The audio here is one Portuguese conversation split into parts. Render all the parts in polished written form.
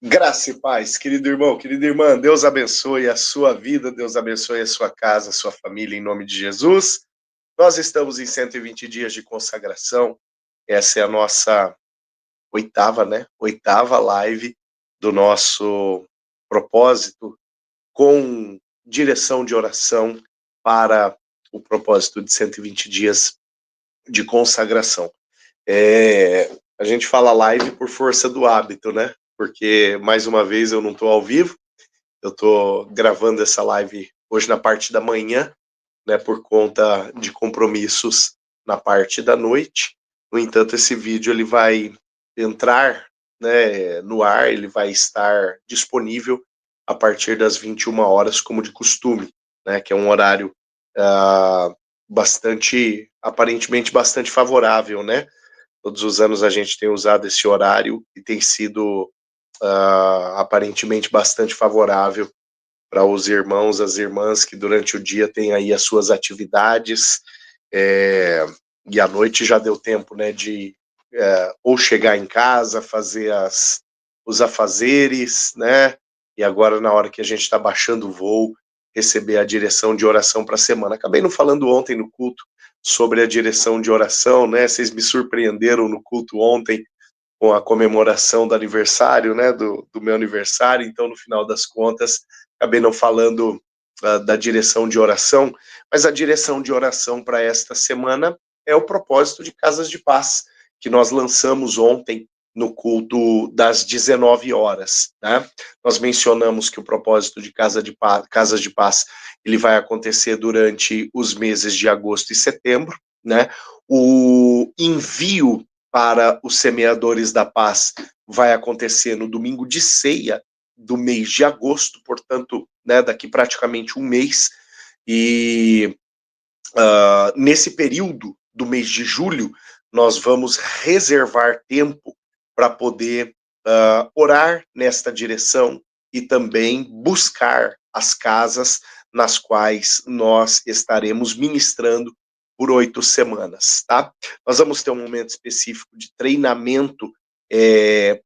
Graça e paz, querido irmão, querida irmã, Deus abençoe a sua vida, Deus abençoe a sua casa, a sua família, em nome de Jesus. Nós estamos em 120 dias de consagração, essa é a nossa oitava live do nosso propósito, com direção de oração para o propósito de 120 dias de consagração. A gente fala live por força do hábito, né? Porque, mais uma vez, eu não estou ao vivo, eu estou gravando essa live hoje na parte da manhã, né, por conta de compromissos na parte da noite. No entanto, esse vídeo ele vai entrar, né, no ar, ele vai estar disponível a partir das 21 horas, como de costume, né, que é um horário aparentemente bastante favorável, né? Todos os anos a gente tem usado esse horário e tem sido aparentemente bastante favorável para os irmãos, as irmãs que durante o dia têm aí as suas atividades, e à noite já deu tempo, né, de ou chegar em casa, fazer os afazeres, né, e agora na hora que a gente está baixando o voo, receber a direção de oração para a semana. Acabei não falando ontem no culto sobre a direção de oração, né, vocês me surpreenderam no culto ontem, com a comemoração do aniversário, né, do meu aniversário, então no final das contas, acabei não falando da direção de oração, mas a direção de oração para esta semana é o propósito de Casas de Paz, que nós lançamos ontem no culto das 19 horas, né? Nós mencionamos que o propósito de Casas de Paz, ele vai acontecer durante os meses de agosto e setembro, né? O envio para os semeadores da paz vai acontecer no domingo de ceia do mês de agosto, portanto, né, daqui praticamente um mês, e nesse período do mês de julho, nós vamos reservar tempo para poder orar nesta direção e também buscar as casas nas quais nós estaremos ministrando por 8 semanas, tá? Nós vamos ter um momento específico de treinamento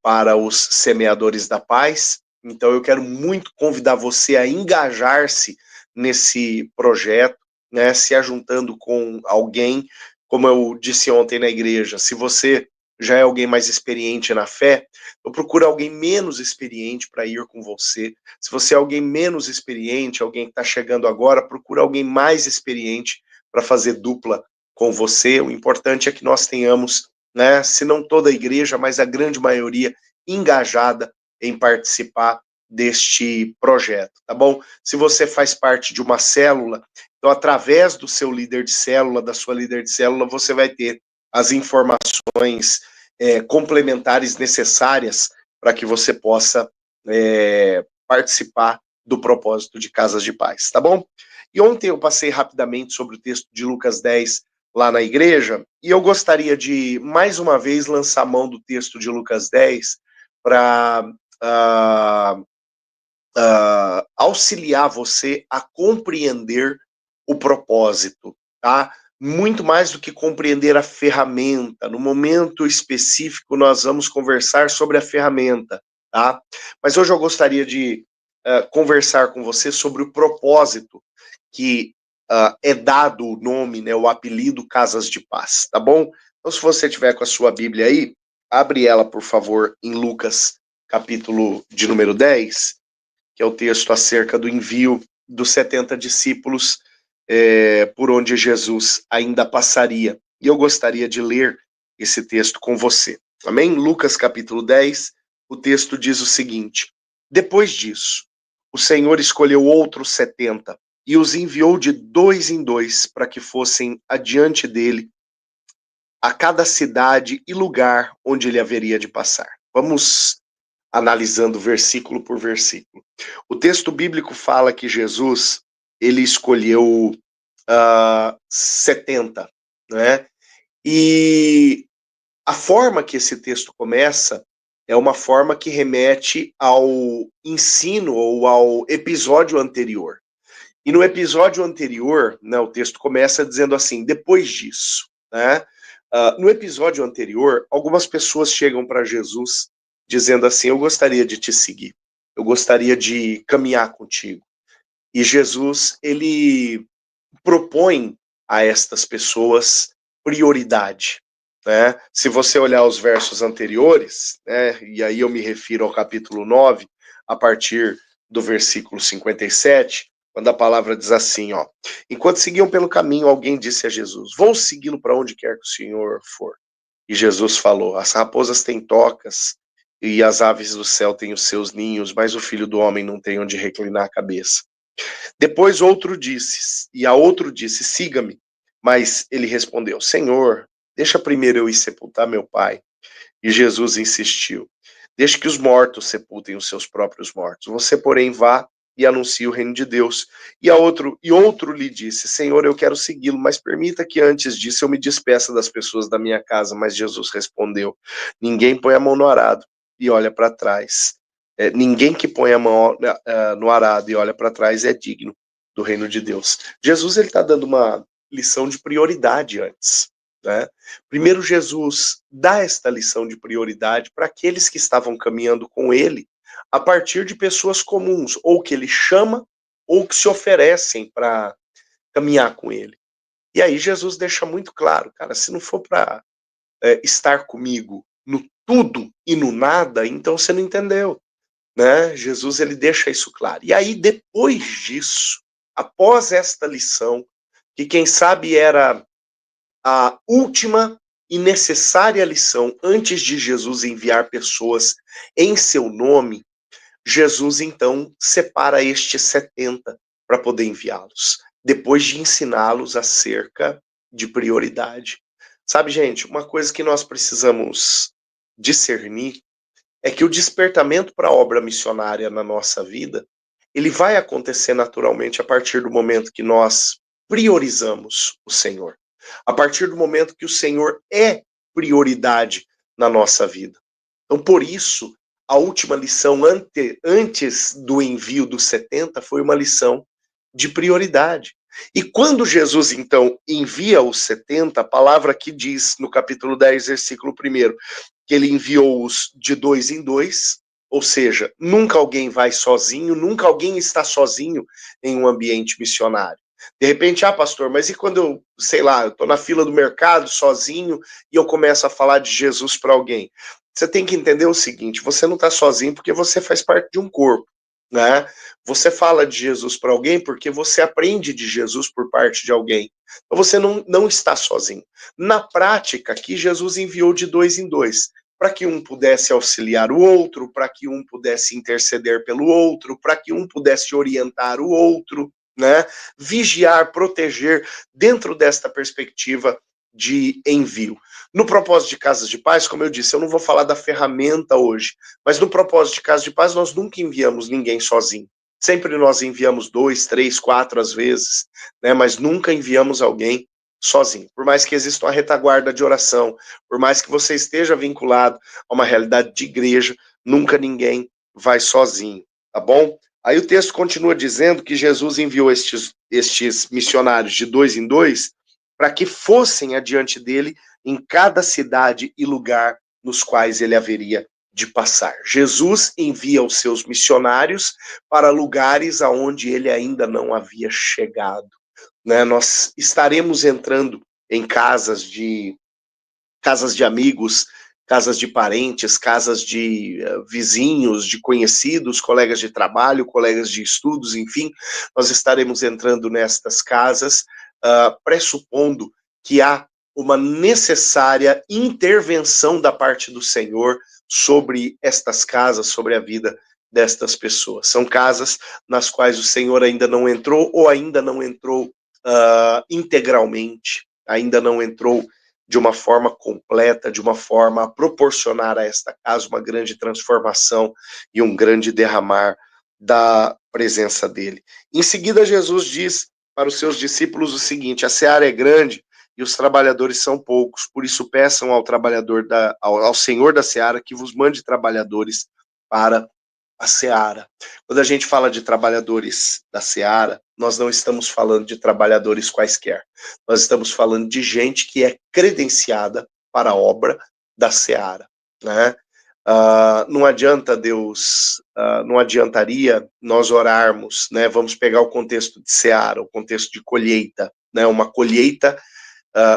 para os semeadores da paz, então eu quero muito convidar você a engajar-se nesse projeto, né, se ajuntando com alguém, como eu disse ontem na igreja, se você já é alguém mais experiente na fé, eu procuro alguém menos experiente para ir com você. Se você é alguém menos experiente, alguém que está chegando agora, procura alguém mais experiente para fazer dupla com você. O importante é que nós tenhamos, né, se não toda a igreja, mas a grande maioria engajada em participar deste projeto, tá bom? Se você faz parte de uma célula, então através do seu líder de célula, da sua líder de célula, você vai ter as informações complementares necessárias para que você possa participar do propósito de Casas de Paz, tá bom? E ontem eu passei rapidamente sobre o texto de Lucas 10 lá na igreja, e eu gostaria de, mais uma vez, lançar mão do texto de Lucas 10 para auxiliar você a compreender o propósito, tá? Muito mais do que compreender a ferramenta. No momento específico, nós vamos conversar sobre a ferramenta, tá? Mas hoje eu gostaria de conversar com você sobre o propósito que é dado o nome, né, o apelido Casas de Paz, tá bom? Então, se você tiver com a sua Bíblia aí, abre ela, por favor, em Lucas, capítulo de número 10, que é o texto acerca do envio dos 70 discípulos por onde Jesus ainda passaria. E eu gostaria de ler esse texto com você. Amém? Lucas capítulo 10, o texto diz o seguinte: depois disso, o Senhor escolheu outros 70 e os enviou de 2 em 2 para que fossem adiante dele a cada cidade e lugar onde ele haveria de passar. Vamos analisando versículo por versículo. O texto bíblico fala que Jesus, ele escolheu 70, né? E a forma que esse texto começa é uma forma que remete ao ensino ou ao episódio anterior. E no episódio anterior, né, o texto começa dizendo assim, depois disso, né? No episódio anterior, algumas pessoas chegam para Jesus dizendo assim: eu gostaria de te seguir, eu gostaria de caminhar contigo. E Jesus, ele propõe a estas pessoas prioridade, né? Se você olhar os versos anteriores, né, e aí eu me refiro ao capítulo 9, a partir do versículo 57, quando a palavra diz assim, ó: enquanto seguiam pelo caminho, alguém disse a Jesus: vou segui-lo para onde quer que o Senhor for. E Jesus falou: as raposas têm tocas e as aves do céu têm os seus ninhos, mas o Filho do Homem não tem onde reclinar a cabeça. Depois outro disse, e a outro disse: siga-me. Mas ele respondeu: Senhor, deixa primeiro eu ir sepultar meu pai. E Jesus insistiu: deixe que os mortos sepultem os seus próprios mortos. Você, porém, vá e anuncie o reino de Deus. E outro lhe disse: Senhor, eu quero segui-lo, mas permita que antes disso eu me despeça das pessoas da minha casa. Mas Jesus respondeu: ninguém põe a mão no arado e olha para trás. Ninguém que põe a mão no arado e olha para trás é digno do reino de Deus. Jesus, ele está dando uma lição de prioridade antes, né? Primeiro, Jesus dá esta lição de prioridade para aqueles que estavam caminhando com ele, a partir de pessoas comuns, ou que ele chama, ou que se oferecem para caminhar com ele. E aí Jesus deixa muito claro, cara, se não for para estar comigo no tudo e no nada, então você não entendeu, né? Jesus, ele deixa isso claro. E aí, depois disso, após esta lição, que quem sabe era a última e necessária lição antes de Jesus enviar pessoas em seu nome, Jesus então separa estes 70 para poder enviá-los, depois de ensiná-los acerca de prioridade. Sabe, gente, uma coisa que nós precisamos discernir é que o despertamento para a obra missionária na nossa vida, ele vai acontecer naturalmente a partir do momento que nós priorizamos o Senhor. A partir do momento que o Senhor é prioridade na nossa vida. Então, por isso, a última lição antes do envio dos 70 foi uma lição de prioridade. E quando Jesus, então, envia os 70, a palavra que diz no capítulo 10, versículo 1, que ele enviou-os de dois em dois, ou seja, nunca alguém vai sozinho, nunca alguém está sozinho em um ambiente missionário. De repente, pastor, mas e quando eu, sei lá, eu estou na fila do mercado sozinho e eu começo a falar de Jesus para alguém? Você tem que entender o seguinte: você não está sozinho porque você faz parte de um corpo, né? Você fala de Jesus para alguém porque você aprende de Jesus por parte de alguém. Então você não está sozinho. Na prática, aqui Jesus enviou de dois em dois, para que um pudesse auxiliar o outro, para que um pudesse interceder pelo outro, para que um pudesse orientar o outro, né? Vigiar, proteger, dentro desta perspectiva de envio. No propósito de Casas de Paz, como eu disse, eu não vou falar da ferramenta hoje, mas no propósito de Casas de Paz nós nunca enviamos ninguém sozinho. Sempre nós enviamos 2, 3, 4 às vezes, né? Mas nunca enviamos alguém sozinho. Por mais que exista uma retaguarda de oração, por mais que você esteja vinculado a uma realidade de igreja, nunca ninguém vai sozinho, tá bom? Aí o texto continua dizendo que Jesus enviou estes missionários de dois em dois para que fossem adiante dele em cada cidade e lugar nos quais ele haveria de passar. Jesus envia os seus missionários para lugares aonde ele ainda não havia chegado, né? Nós estaremos entrando em casas de amigos, casas de parentes, casas de vizinhos, de conhecidos, colegas de trabalho, colegas de estudos, enfim, nós estaremos entrando nestas casas, pressupondo que há uma necessária intervenção da parte do Senhor sobre estas casas, sobre a vida destas pessoas. São casas nas quais o Senhor ainda não entrou ou ainda não entrou integralmente, ainda não entrou de uma forma completa, de uma forma a proporcionar a esta casa uma grande transformação e um grande derramar da presença dele. Em seguida, Jesus diz para os seus discípulos o seguinte: a seara é grande e os trabalhadores são poucos, por isso peçam ao Senhor da seara que vos mande trabalhadores para a seara. Quando a gente fala de trabalhadores da seara, nós não estamos falando de trabalhadores quaisquer. Nós estamos falando de gente que é credenciada para a obra da seara, né? Não adianta não adiantaria nós orarmos, né? Vamos pegar o contexto de seara, o contexto de colheita, né? Uma colheita,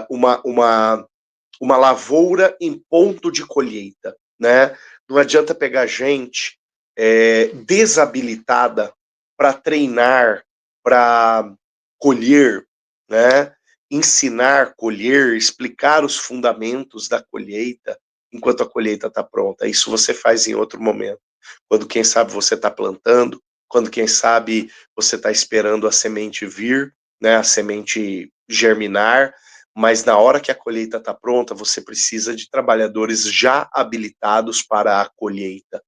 uma lavoura em ponto de colheita, né? Não adianta pegar gente desabilitada para treinar, para colher, né? Ensinar, colher, explicar os fundamentos da colheita enquanto a colheita está pronta. Isso você faz em outro momento. Quando, quem sabe, você está plantando, quando, quem sabe, você está esperando a semente vir, né? A semente germinar, mas na hora que a colheita está pronta, você precisa de trabalhadores já habilitados para a colheita.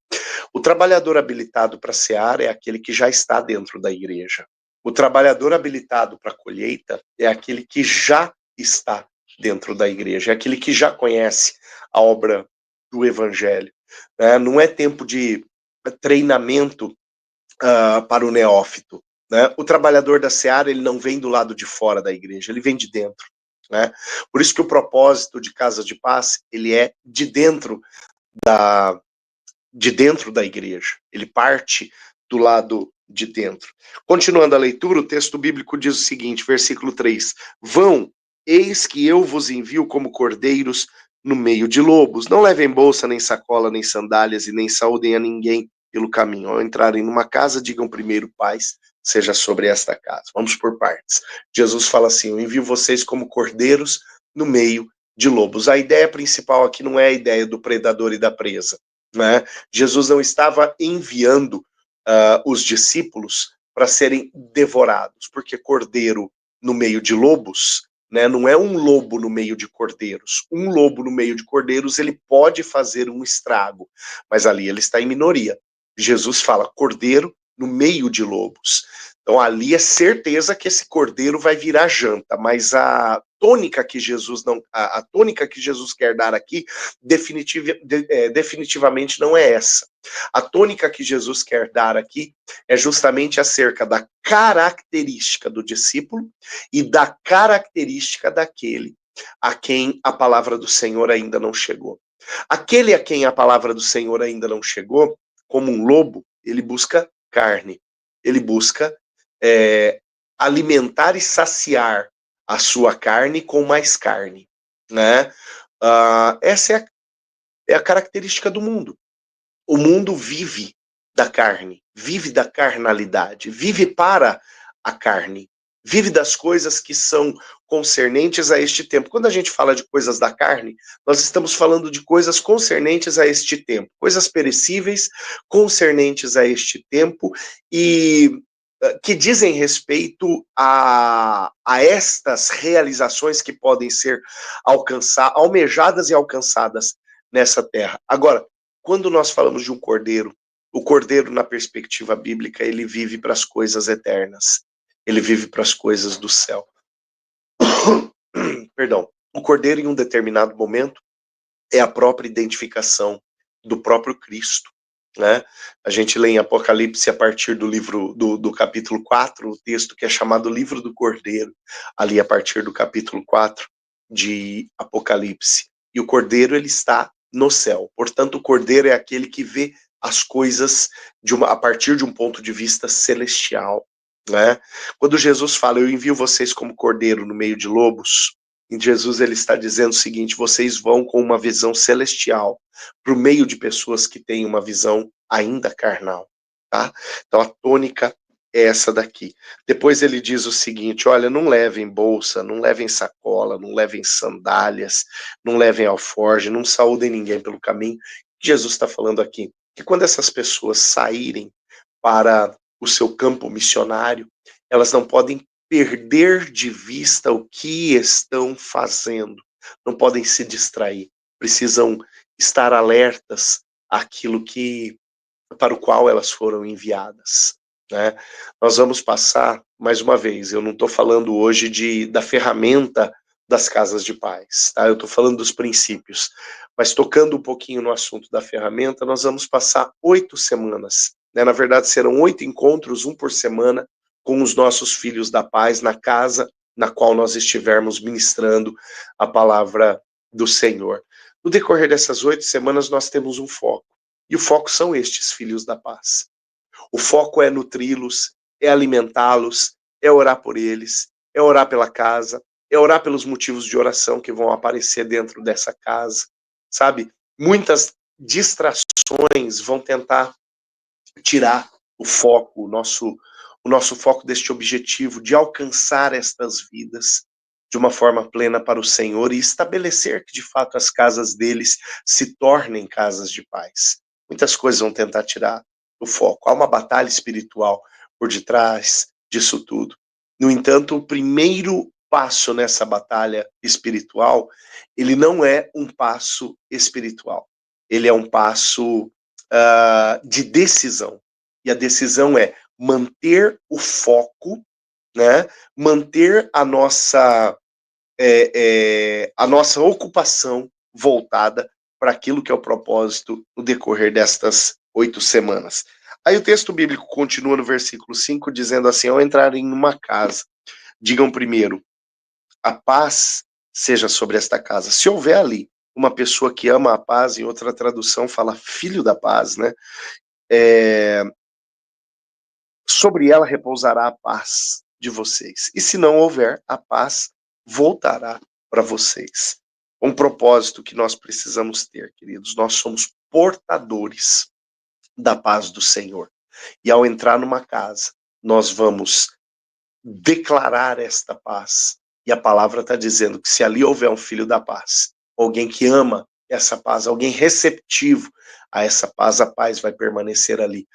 O trabalhador habilitado para a seara é aquele que já está dentro da igreja. O trabalhador habilitado para a colheita é aquele que já está dentro da igreja, é aquele que já conhece a obra do evangelho. Né? Não é tempo de treinamento para o neófito. Né? O trabalhador da seara, ele não vem do lado de fora da igreja, ele vem de dentro. Né? Por isso que o propósito de Casa de Paz, ele é de dentro da igreja. Ele parte do lado de dentro. Continuando a leitura, o texto bíblico diz o seguinte, versículo 3: Vão, eis que eu vos envio como cordeiros no meio de lobos. Não levem bolsa, nem sacola, nem sandálias, e nem saúdem a ninguém pelo caminho. Ao entrarem numa casa, digam primeiro, paz seja sobre esta casa. Vamos por partes. Jesus fala assim, eu envio vocês como cordeiros no meio de lobos. A ideia principal aqui não é a ideia do predador e da presa. Né? Jesus não estava enviando os discípulos para serem devorados, porque cordeiro no meio de lobos, né, não é um lobo no meio de cordeiros. Um lobo no meio de cordeiros, ele pode fazer um estrago, mas ali ele está em minoria. Jesus fala cordeiro no meio de lobos. Então ali é certeza que esse cordeiro vai virar janta, mas a tônica que Jesus quer dar aqui definitivamente não é essa. A tônica que Jesus quer dar aqui é justamente acerca da característica do discípulo e da característica daquele a quem a palavra do Senhor ainda não chegou. Aquele a quem a palavra do Senhor ainda não chegou, como um lobo, ele busca carne, ele busca alimentar e saciar a sua carne com mais carne, né? Essa é a característica do mundo. O mundo vive da carne, vive da carnalidade, vive para a carne, vive das coisas que são concernentes a este tempo. Quando a gente fala de coisas da carne, nós estamos falando de coisas concernentes a este tempo, coisas perecíveis concernentes a este tempo e que dizem respeito a estas realizações que podem ser almejadas e alcançadas nessa terra. Agora, quando nós falamos de um cordeiro, o cordeiro, na perspectiva bíblica, ele vive para as coisas eternas. Ele vive para as coisas do céu. Perdão. O cordeiro, em um determinado momento, é a própria identificação do próprio Cristo. Né? A gente lê em Apocalipse, a partir do livro do capítulo 4, o texto que é chamado Livro do Cordeiro, ali a partir do capítulo 4 de Apocalipse. E o cordeiro, ele está no céu. Portanto, o cordeiro é aquele que vê as coisas a partir de um ponto de vista celestial. Né? Quando Jesus fala, eu envio vocês como cordeiro no meio de lobos, e Jesus ele está dizendo o seguinte, vocês vão com uma visão celestial para o meio de pessoas que têm uma visão ainda carnal. Tá? Então a tônica é essa daqui. Depois ele diz o seguinte, olha, não levem bolsa, não levem sacola, não levem sandálias, não levem alforje, não saúdem ninguém pelo caminho. Jesus está falando aqui que quando essas pessoas saírem para o seu campo missionário, elas não podem perder de vista o que estão fazendo, não podem se distrair, precisam estar alertas àquilo para o qual elas foram enviadas. Né? Nós vamos passar, mais uma vez, eu não estou falando hoje da ferramenta das casas de paz, tá? Eu estou falando dos princípios, mas tocando um pouquinho no assunto da ferramenta, nós vamos passar 8 semanas, né? Na verdade serão 8 encontros, um por semana, com os nossos filhos da paz, na casa na qual nós estivermos ministrando a palavra do Senhor. No decorrer dessas 8 semanas nós temos um foco, E o foco são estes filhos da paz. O foco é nutri-los, é alimentá-los, é orar por eles, é orar pela casa, é orar pelos motivos de oração que vão aparecer dentro dessa casa, sabe? Muitas distrações vão tentar tirar o foco, o nosso foco deste objetivo de alcançar estas vidas de uma forma plena para o Senhor e estabelecer que de fato as casas deles se tornem casas de paz. Muitas coisas vão tentar tirar o foco. Há uma batalha espiritual por detrás disso tudo. No entanto, o primeiro passo nessa batalha espiritual, ele não é um passo espiritual. Ele é um passo de decisão. E a decisão é manter o foco, né? Manter a nossa ocupação voltada para aquilo que é o propósito no decorrer destas 8 semanas. Aí o texto bíblico continua no versículo 5, dizendo assim: ao entrarem numa casa, digam primeiro, a paz seja sobre esta casa. Se houver ali uma pessoa que ama a paz, em outra tradução fala filho da paz, né? Sobre ela repousará a paz de vocês. E se não houver, a paz voltará para vocês. Um propósito que nós precisamos ter, queridos. Nós somos portadores da paz do Senhor. E ao entrar numa casa, nós vamos declarar esta paz. E a palavra está dizendo que se ali houver um filho da paz, alguém que ama essa paz, alguém receptivo a essa paz, a paz vai permanecer ali.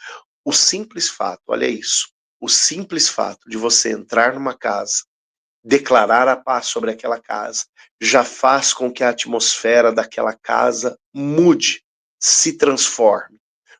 O simples fato, olha isso, o simples fato de você entrar numa casa, declarar a paz sobre aquela casa, já faz com que a atmosfera daquela casa mude, se transforme,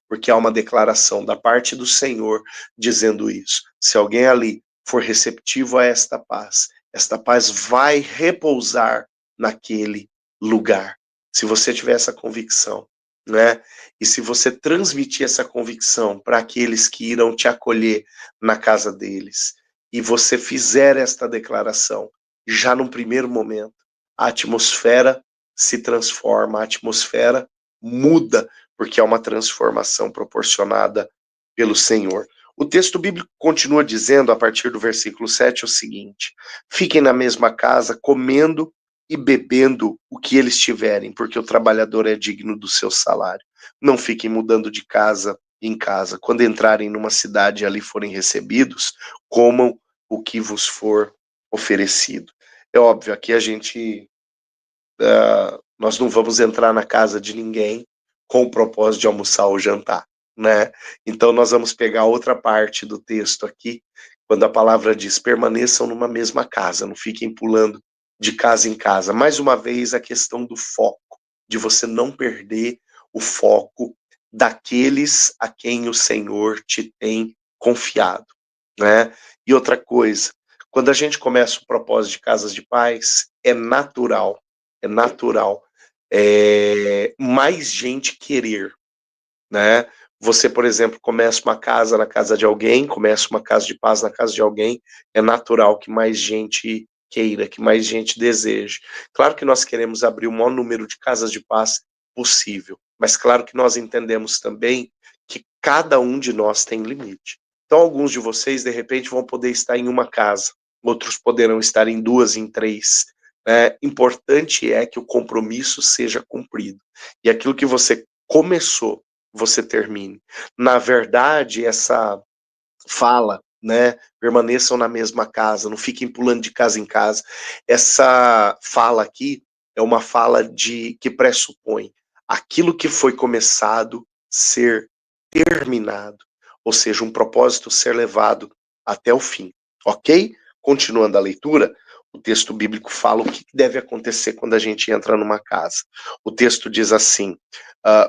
porque há uma declaração da parte do Senhor dizendo isso. Se alguém ali for receptivo a esta paz vai repousar naquele lugar. Se você tiver essa convicção, né? E se você transmitir essa convicção para aqueles que irão te acolher na casa deles, e você fizer esta declaração, já num primeiro momento, a atmosfera se transforma, a atmosfera muda, porque é uma transformação proporcionada pelo Senhor. O texto bíblico continua dizendo, a partir do versículo 7, o seguinte: fiquem na mesma casa, comendo e bebendo o que eles tiverem, porque o trabalhador é digno do seu salário. Não fiquem mudando de casa em casa. Quando entrarem numa cidade e ali forem recebidos, comam o que vos for oferecido. É óbvio, aqui a gente nós não vamos entrar na casa de ninguém com o propósito de almoçar ou jantar, né? Então nós vamos pegar outra parte do texto aqui, quando a palavra diz: permaneçam numa mesma casa, não fiquem pulando de casa em casa. Mais uma vez a questão do foco, de você não perder o foco daqueles a quem o Senhor te tem confiado, né? E outra coisa, quando a gente começa o propósito de casas de paz, é natural mais gente querer, né? Você, por exemplo, começa uma casa na casa de alguém, começa uma casa de paz na casa de alguém, é natural que mais gente queira, que mais gente deseje. Claro que nós queremos abrir o maior número de casas de paz possível, mas claro que nós entendemos também que cada um de nós tem limite. Então, alguns de vocês, de repente, vão poder estar em uma casa, outros poderão estar em duas, em três. Importante é que o compromisso seja cumprido. E aquilo que você começou, você termine. Na verdade, essa fala, né, permaneçam na mesma casa, não fiquem pulando de casa em casa. Essa fala aqui é uma fala que pressupõe aquilo que foi começado ser terminado, ou seja, um propósito ser levado até o fim, ok? Continuando a leitura, o texto bíblico fala o que deve acontecer quando a gente entra numa casa. O texto diz assim,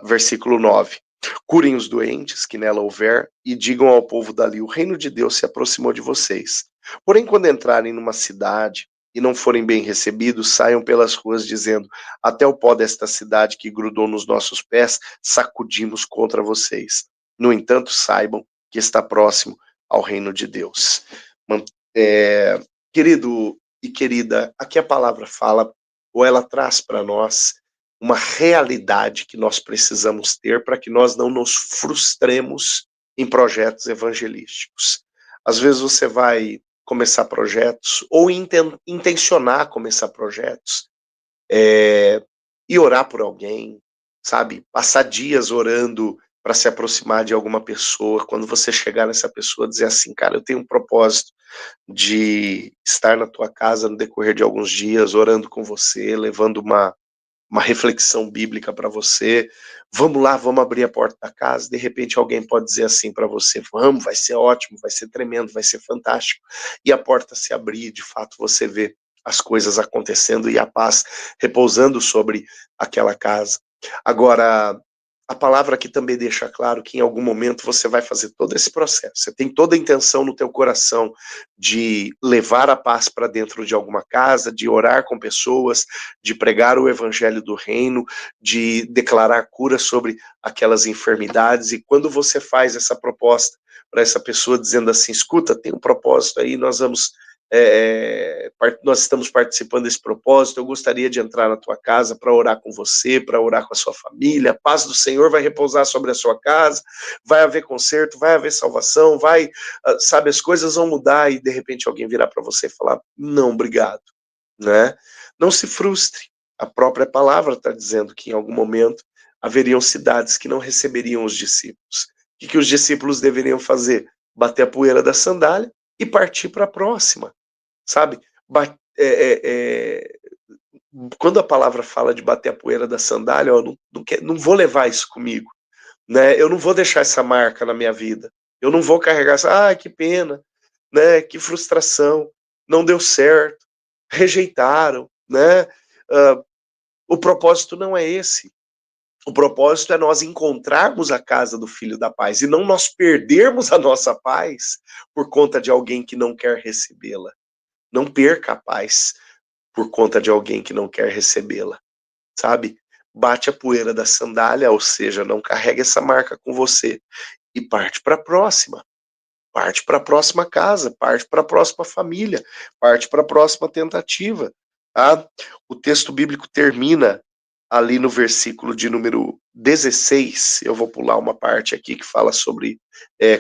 versículo 9: curem os doentes que nela houver e digam ao povo dali: o reino de Deus se aproximou de vocês. Porém, quando entrarem numa cidade e não forem bem recebidos, saiam pelas ruas dizendo: até o pó desta cidade que grudou nos nossos pés, sacudimos contra vocês. No entanto, saibam que está próximo ao reino de Deus. Querido e querida, aqui a palavra fala, ou ela traz para nós uma realidade que nós precisamos ter para que nós não nos frustremos em projetos evangelísticos. Às vezes você vai começar projetos ou intencionar começar projetos, e orar por alguém, sabe? Passar dias orando para se aproximar de alguma pessoa. Quando você chegar nessa pessoa, dizer assim, cara, eu tenho um propósito de estar na tua casa no decorrer de alguns dias, orando com você, levando uma reflexão bíblica para você. Vamos lá, vamos abrir a porta da casa. De repente alguém pode dizer assim para você, vamos, vai ser ótimo, vai ser tremendo, vai ser fantástico. E a porta se abrir, de fato você vê as coisas acontecendo e a paz repousando sobre aquela casa. Agora, a palavra aqui também deixa claro que em algum momento você vai fazer todo esse processo. Você tem toda a intenção no teu coração de levar a paz para dentro de alguma casa, de orar com pessoas, de pregar o evangelho do reino, de declarar cura sobre aquelas enfermidades. E quando você faz essa proposta para essa pessoa dizendo assim, escuta, tem um propósito aí, nós estamos participando desse propósito, eu gostaria de entrar na tua casa para orar com você, para orar com a sua família, a paz do Senhor vai repousar sobre a sua casa, vai haver conserto, vai haver salvação, sabe, as coisas vão mudar e de repente alguém virá para você e falar, não, obrigado, né? Não se frustre, a própria palavra está dizendo que em algum momento haveriam cidades que não receberiam os discípulos. O que os discípulos deveriam fazer? Bater a poeira da sandália e partir para a próxima. Sabe? Quando a palavra fala de bater a poeira da sandália, eu não vou levar isso comigo, né? Eu não vou deixar essa marca na minha vida. Eu não vou carregar essa, que pena, né? Que frustração, não deu certo, rejeitaram, né? O propósito não é esse. O propósito é nós encontrarmos a casa do Filho da Paz e não nós perdermos a nossa paz por conta de alguém que não quer recebê-la. Não perca a paz por conta de alguém que não quer recebê-la, sabe? Bate a poeira da sandália, ou seja, não carrega essa marca com você e parte para a próxima. Parte para a próxima casa, parte para a próxima família, parte para a próxima tentativa. Tá? O texto bíblico termina ali no versículo de número 16, eu vou pular uma parte aqui que fala sobre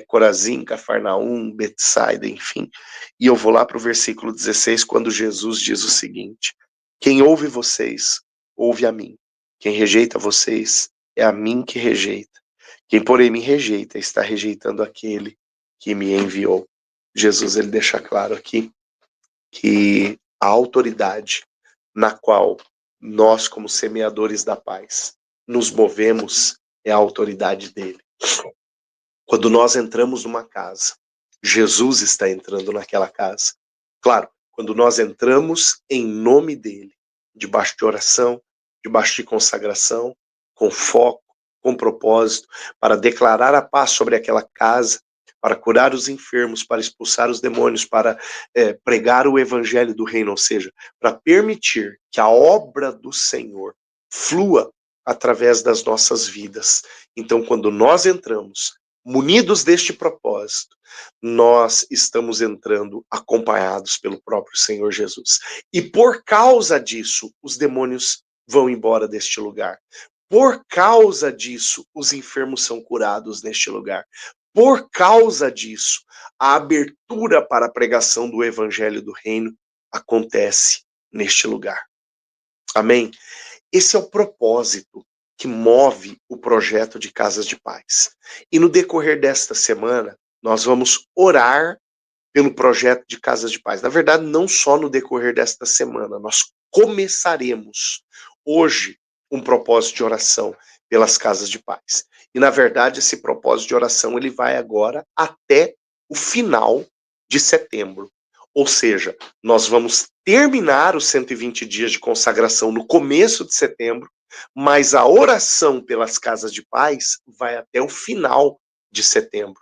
Corazim, Cafarnaum, Betsaida, enfim, e eu vou lá para o versículo 16, quando Jesus diz o seguinte, quem ouve vocês, ouve a mim, quem rejeita vocês, é a mim que rejeita, quem porém me rejeita, está rejeitando aquele que me enviou. Jesus, ele deixa claro aqui que a autoridade na qual nós, como semeadores da paz, nos movemos é a autoridade dele. Quando nós entramos numa casa, Jesus está entrando naquela casa. Claro, quando nós entramos em nome dele, debaixo de oração, debaixo de consagração, com foco, com propósito, para declarar a paz sobre aquela casa, para curar os enfermos, para expulsar os demônios, para pregar o evangelho do reino, ou seja, para permitir que a obra do Senhor flua através das nossas vidas. Então, quando nós entramos, munidos deste propósito, nós estamos entrando acompanhados pelo próprio Senhor Jesus. E por causa disso, os demônios vão embora deste lugar. Por causa disso, os enfermos são curados neste lugar. Por causa disso, a abertura para a pregação do evangelho do reino acontece neste lugar. Amém? Esse é o propósito que move o projeto de Casas de Paz. E no decorrer desta semana, nós vamos orar pelo projeto de Casas de Paz. Na verdade, não só no decorrer desta semana, nós começaremos hoje um propósito de oração pelas Casas de Paz. E na verdade, esse propósito de oração ele vai agora até o final de setembro. Ou seja, nós vamos terminar os 120 dias de consagração no começo de setembro, mas a oração pelas Casas de Paz vai até o final de setembro.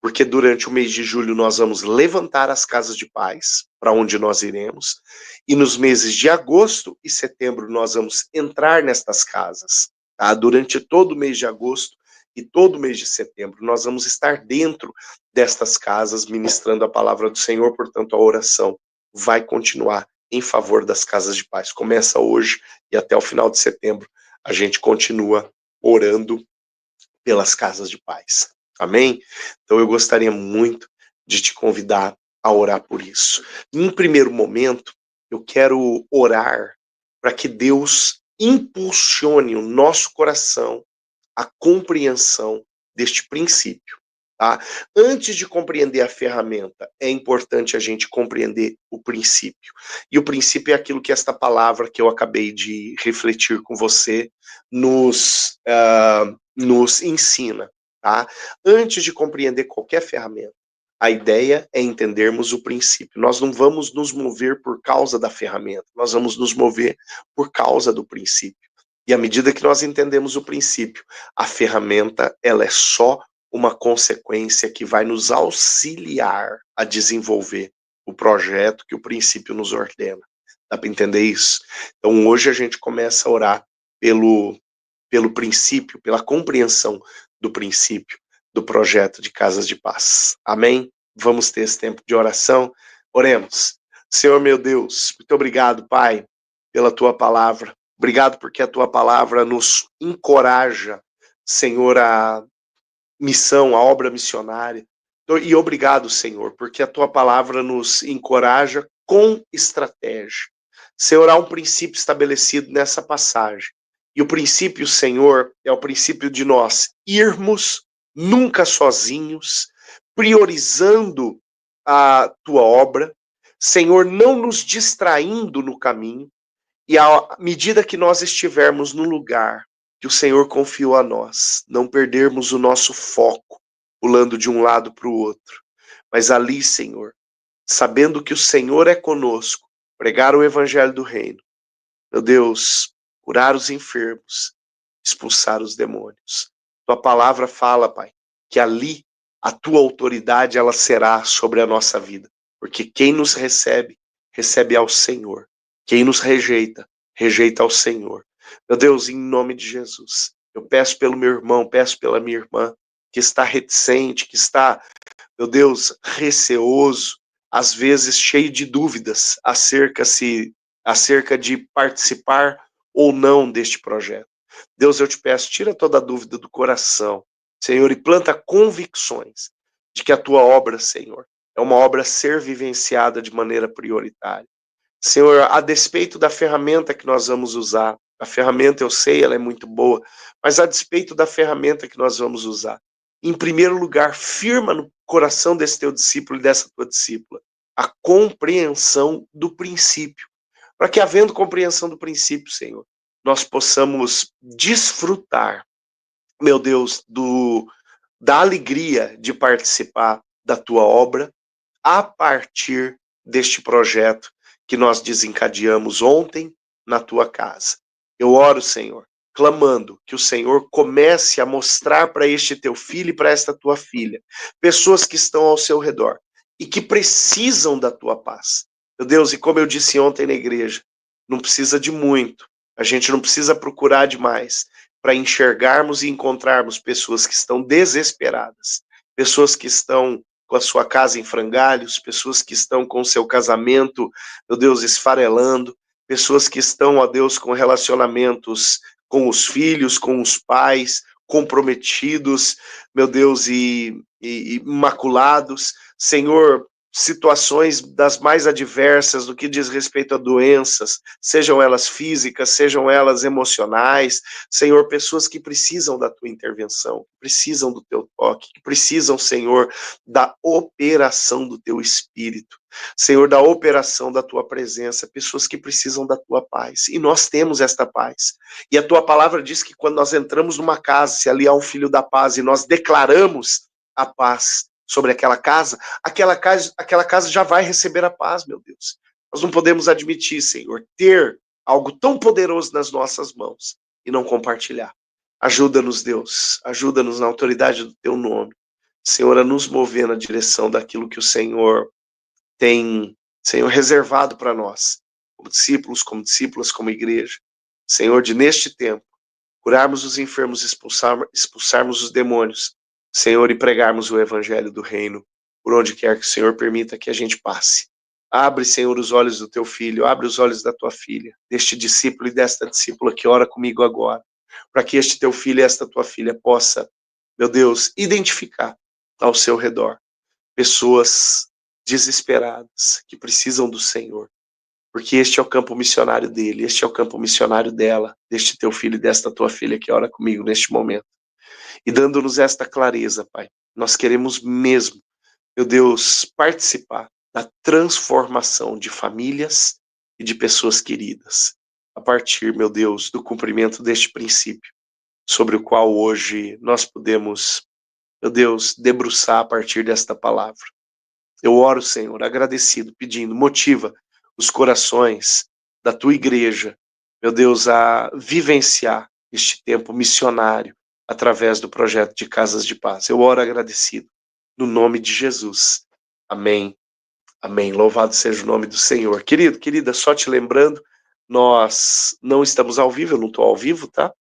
Porque durante o mês de julho nós vamos levantar as Casas de Paz, para onde nós iremos, e nos meses de agosto e setembro nós vamos entrar nestas casas. Tá? Durante todo o mês de agosto e todo o mês de setembro nós vamos estar dentro destas casas ministrando a palavra do Senhor, portanto a oração vai continuar em favor das Casas de Paz. Começa hoje e até o final de setembro a gente continua orando pelas casas de paz. Amém? Então eu gostaria muito de te convidar a orar por isso. Em primeiro momento, eu quero orar para que Deus impulsione o nosso coração à compreensão deste princípio. Tá? Antes de compreender a ferramenta, é importante a gente compreender o princípio. E o princípio é aquilo que esta palavra que eu acabei de refletir com você nos ensina. Tá? Antes de compreender qualquer ferramenta, a ideia é entendermos o princípio. Nós não vamos nos mover por causa da ferramenta, nós vamos nos mover por causa do princípio. E à medida que nós entendemos o princípio, a ferramenta ela é só uma consequência que vai nos auxiliar a desenvolver o projeto que o princípio nos ordena. Dá para entender isso? Então hoje a gente começa a orar pelo princípio, pela compreensão do princípio do projeto de Casas de Paz. Amém? Vamos ter esse tempo de oração. Oremos. Senhor meu Deus, muito obrigado, Pai, pela tua palavra. Obrigado porque a tua palavra nos encoraja, Senhor, a missão, a obra missionária. E obrigado, Senhor, porque a tua palavra nos encoraja com estratégia. Senhor, há um princípio estabelecido nessa passagem. E o princípio, Senhor, é o princípio de nós irmos nunca sozinhos, priorizando a tua obra, Senhor, não nos distraindo no caminho, e à medida que nós estivermos no lugar que o Senhor confiou a nós, não perdermos o nosso foco, pulando de um lado para o outro, mas ali, Senhor, sabendo que o Senhor é conosco, pregar o evangelho do reino, meu Deus, curar os enfermos, expulsar os demônios. Tua palavra fala, Pai, que ali a tua autoridade ela será sobre a nossa vida, porque quem nos recebe, recebe ao Senhor. Quem nos rejeita, rejeita ao Senhor. Meu Deus, em nome de Jesus, eu peço pelo meu irmão, peço pela minha irmã, que está reticente, que está, meu Deus, receoso, às vezes cheio de dúvidas acerca de participar ou não deste projeto. Deus, eu te peço, tira toda a dúvida do coração, Senhor, e planta convicções de que a tua obra, Senhor, é uma obra a ser vivenciada de maneira prioritária. Senhor, a despeito da ferramenta que nós vamos usar, a ferramenta eu sei, ela é muito boa, mas a despeito da ferramenta que nós vamos usar, em primeiro lugar, firma no coração desse teu discípulo e dessa tua discípula a compreensão do princípio, para que, havendo compreensão do princípio, Senhor, nós possamos desfrutar, meu Deus, da alegria de participar da tua obra a partir deste projeto que nós desencadeamos ontem na tua casa. Eu oro, Senhor, clamando que o Senhor comece a mostrar para este teu filho e para esta tua filha pessoas que estão ao seu redor e que precisam da tua paz. Meu Deus, e como eu disse ontem na igreja, não precisa de muito, a gente não precisa procurar demais para enxergarmos e encontrarmos pessoas que estão desesperadas, pessoas que estão com a sua casa em frangalhos, pessoas que estão com o seu casamento, meu Deus, esfarelando, pessoas que estão, ó Deus, com relacionamentos com os filhos, com os pais, comprometidos, meu Deus, e maculados. Senhor, situações das mais adversas no que diz respeito a doenças, sejam elas físicas, sejam elas emocionais, Senhor, pessoas que precisam da tua intervenção, precisam do teu toque, que precisam, Senhor, da operação do teu Espírito, Senhor, da operação da tua presença, pessoas que precisam da tua paz, e nós temos esta paz, e a tua palavra diz que quando nós entramos numa casa, se ali há um filho da paz, e nós declaramos a paz sobre aquela casa já vai receber a paz, meu Deus. Nós não podemos admitir, Senhor, ter algo tão poderoso nas nossas mãos e não compartilhar. Ajuda-nos, Deus, ajuda-nos na autoridade do teu nome, Senhor, a nos mover na direção daquilo que o Senhor tem, Senhor, reservado para nós, como discípulos, como discípulas, como igreja. Senhor, de neste tempo, curarmos os enfermos, expulsarmos os demônios, Senhor, e pregarmos o evangelho do reino, por onde quer que o Senhor permita que a gente passe. Abre, Senhor, os olhos do teu filho, abre os olhos da tua filha, deste discípulo e desta discípula que ora comigo agora. para que este teu filho e esta tua filha possa, meu Deus, identificar ao seu redor pessoas desesperadas que precisam do Senhor, porque este é o campo missionário dele, este é o campo missionário dela, deste teu filho e desta tua filha que ora comigo neste momento. E dando-nos esta clareza, Pai, nós queremos mesmo, meu Deus, participar da transformação de famílias e de pessoas queridas, a partir, meu Deus, do cumprimento deste princípio, sobre o qual hoje nós podemos, meu Deus, debruçar a partir desta palavra. Eu oro, Senhor, agradecido, pedindo, motiva os corações da tua igreja, meu Deus, a vivenciar este tempo missionário através do projeto de Casas de Paz. Eu oro agradecido, no nome de Jesus. Amém. Amém. Louvado seja o nome do Senhor. Querido, querida, só te lembrando, nós não estamos ao vivo, eu não estou ao vivo, tá?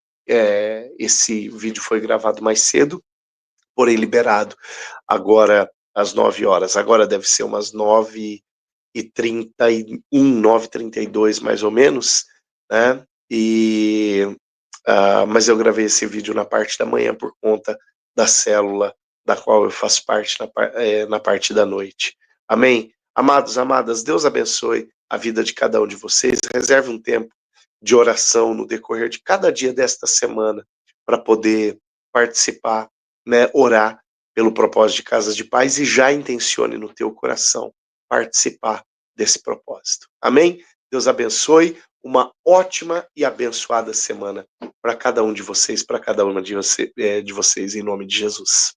Esse vídeo foi gravado mais cedo, porém liberado agora às 9 horas. Agora deve ser umas 9h31, 9h32 mais ou menos, né? Mas eu gravei esse vídeo na parte da manhã por conta da célula da qual eu faço parte na parte da noite. Amém? Amados, amadas, Deus abençoe a vida de cada um de vocês. Reserve um tempo de oração no decorrer de cada dia desta semana para poder participar, né, orar pelo propósito de Casas de Paz e já intencione no teu coração participar desse propósito. Amém? Deus abençoe. Uma ótima e abençoada semana para cada um de vocês, para cada uma de vocês, em nome de Jesus.